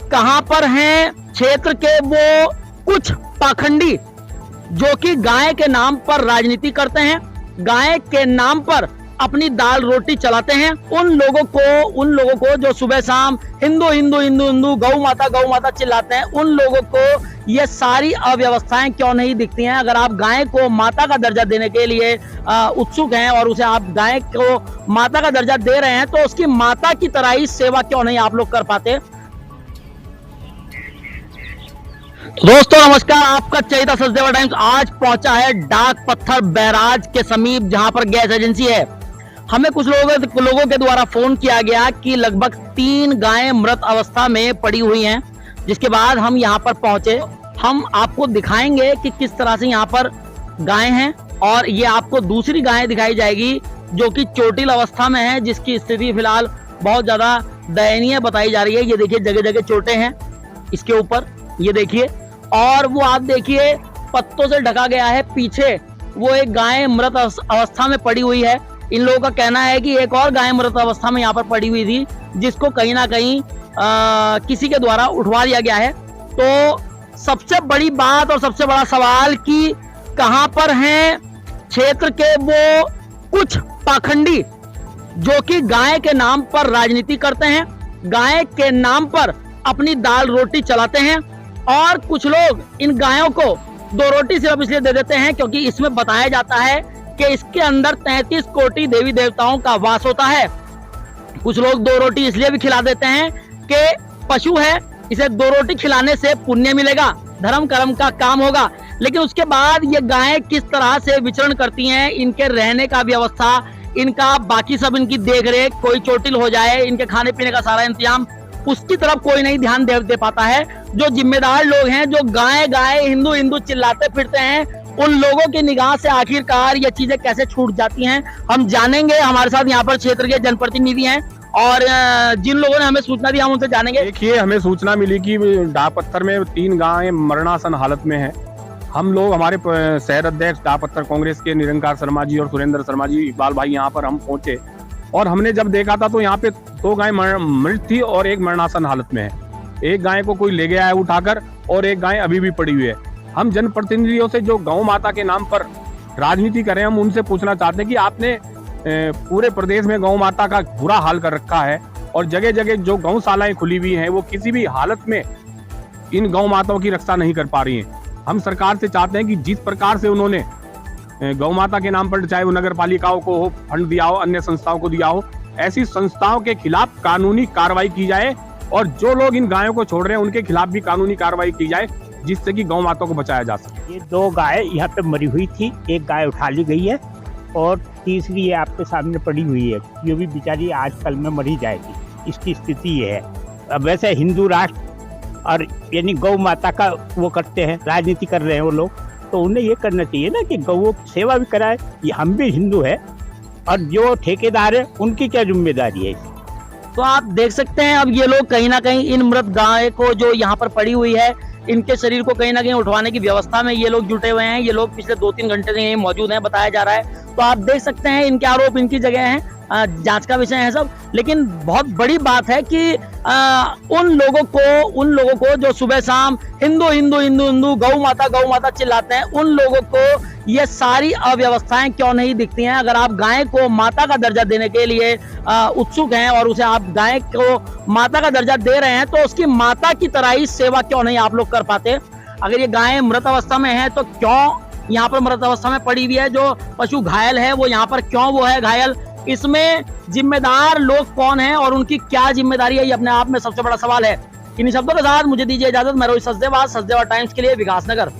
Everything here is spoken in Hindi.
कहां पर हैं क्षेत्र के वो कुछ पाखंडी जो कि गाय के नाम पर राजनीति करते हैं, गाय के नाम पर अपनी दाल रोटी चलाते हैं। उन लोगों को जो सुबह शाम हिंदू हिंदू हिंदू हिंदू गौ माता चिल्लाते हैं, उन लोगों को ये सारी अव्यवस्थाएं क्यों नहीं दिखती हैं? अगर आप गाय को माता का दर्जा देने के लिए उत्सुक हैं और उसे आप गाय को माता का दर्जा दे रहे हैं, तो उसकी माता की तरह ही सेवा क्यों नहीं आप लोग कर पाते? दोस्तों नमस्कार, आपका चैता सचदेवा टाइम्स आज पहुंचा है डाक पत्थर बैराज के समीप, जहां पर गैस एजेंसी है। हमें कुछ लोगों के द्वारा फोन किया गया कि लगभग 3 गायें मृत अवस्था में पड़ी हुई हैं, जिसके बाद हम यहां पर पहुंचे। हम आपको दिखाएंगे कि किस तरह से यहां पर गायें हैं, और ये आपको दूसरी गायें दिखाई जाएगी जो कि चोटिल अवस्था में है, जिसकी स्थिति फिलहाल बहुत ज्यादा दयनीय बताई जा रही है। ये देखिए जगह जगह चोटें हैं इसके ऊपर, ये देखिए, और वो आप देखिए पत्तों से ढका गया है। पीछे वो एक गाय मृत अवस्था में पड़ी हुई है। इन लोगों का कहना है कि एक और गाय मृत अवस्था में यहाँ पर पड़ी हुई थी, जिसको कहीं ना कहीं किसी के द्वारा उठवा दिया गया है। तो सबसे बड़ी बात और सबसे बड़ा सवाल कि कहां पर हैं क्षेत्र के वो कुछ पाखंडी जो कि गाय के नाम पर राजनीति करते हैं, गाय के नाम पर अपनी दाल रोटी चलाते हैं, और कुछ लोग इन गायों को 2 रोटी सिर्फ इसलिए दे देते हैं क्योंकि इसमें बताया जाता है कि इसके अंदर 33 कोटि देवी देवताओं का वास होता है। कुछ लोग 2 रोटी इसलिए भी खिला देते हैं कि पशु है, इसे 2 रोटी खिलाने से पुण्य मिलेगा, धर्म कर्म का काम होगा। लेकिन उसके बाद ये गायें किस तरह से विचरण करती हैं, इनके रहने का व्यवस्था, इनका बाकी सब इनकी देख रेख, कोई चोटिल हो जाए, इनके खाने पीने का सारा इंतजाम, उसकी तरफ कोई नहीं ध्यान दे पाता है। जो जिम्मेदार लोग हैं, जो गाय गाय हिंदू हिंदू चिल्लाते फिरते हैं, उन लोगों की निगाह से आखिरकार ये चीजें कैसे छूट जाती हैं, हम जानेंगे। हमारे साथ यहाँ पर क्षेत्र के जनप्रतिनिधि हैं और जिन लोगों ने हमें सूचना दी हम उनसे जानेंगे। देखिए, हमें सूचना मिली कि डाक पत्थर में 3 गायें मरणासन हालत में हैं। हम लोग, हमारे शहर अध्यक्ष डाक पत्थर कांग्रेस के निरंकार शर्मा जी और सुरेंद्र शर्मा जी, इकबाल भाई, यहाँ पर हम पहुंचे और हमने जब देखा था तो यहाँ पे 2 गाय मृत थी और एक मरणासन हालत में है। एक गाय को कोई ले गया है उठाकर और एक गाय अभी भी पड़ी हुई है। हम जनप्रतिनिधियों से जो गौ माता के नाम पर राजनीति कर रहे हैं, हम उनसे पूछना चाहते हैं कि आपने पूरे प्रदेश में गौ माता का बुरा हाल कर रखा है और जगह जगह जो गौशालाएं खुली हुई हैं वो किसी भी हालत में इन गौ माताओं की रक्षा नहीं कर पा रही हैं। हम सरकार से चाहते हैं कि जिस प्रकार से उन्होंने गौ माता के नाम पर, चाहे वो नगर पालिकाओं को हो फंड दिया हो, अन्य संस्थाओं को दिया हो, ऐसी संस्थाओं के खिलाफ कानूनी कार्रवाई की जाए और जो लोग इन गायों को छोड़ रहे हैं उनके खिलाफ भी कानूनी कार्रवाई की जाए, जिससे कि गौ माता को बचाया जा सके। ये 2 गाय यहाँ पे मरी हुई थी, एक गाय उठा ली गई है और तीसरी ये आपके सामने पड़ी हुई है। ये भी बेचारी आज कल में मरी जाएगी, इसकी स्थिति ये है। अब वैसे हिंदू राष्ट्र और यानी गौ माता का वो करते हैं, राजनीति कर रहे हैं वो लोग, तो उन्हें ये करना चाहिए ना कि गौ की सेवा भी कराए। ये हम भी हिंदू है और जो ठेकेदार है उनकी क्या जिम्मेदारी है। तो आप देख सकते हैं अब ये लोग कहीं ना कहीं इन मृत गाय को जो यहाँ पर पड़ी हुई है, इनके शरीर को कहीं ना कहीं उठवाने की व्यवस्था में ये लोग जुटे हुए हैं। ये लोग पिछले 2-3 घंटे से यहीं मौजूद हैं, बताया जा रहा है। तो आप देख सकते हैं इनके आरोप इनकी जगह हैं, जांच का विषय है सब। लेकिन बहुत बड़ी बात है कि उन लोगों को जो सुबह शाम हिंदू हिंदू हिंदू हिंदू गौ माता चिल्लाते हैं, उन लोगों को ये सारी अव्यवस्थाएं क्यों नहीं दिखती हैं? अगर आप गाय को माता का दर्जा देने के लिए उत्सुक हैं और उसे आप गाय को माता का दर्जा दे रहे हैं, तो उसकी माता की तरह ही सेवा क्यों नहीं आप लोग कर पाते? अगर ये गाय मृत अवस्था में है तो क्यों यहाँ पर मृत अवस्था में पड़ी हुई है? जो पशु घायल है वो यहाँ पर क्यों वो है घायल? इसमें जिम्मेदार लोग कौन हैं और उनकी क्या जिम्मेदारी है, ये अपने आप में सबसे बड़ा सवाल है। इन्हीं शब्दों के साथ मुझे दीजिए इजाजत। मैं रोहित सचदेवा टाइम्स के लिए विकासनगर।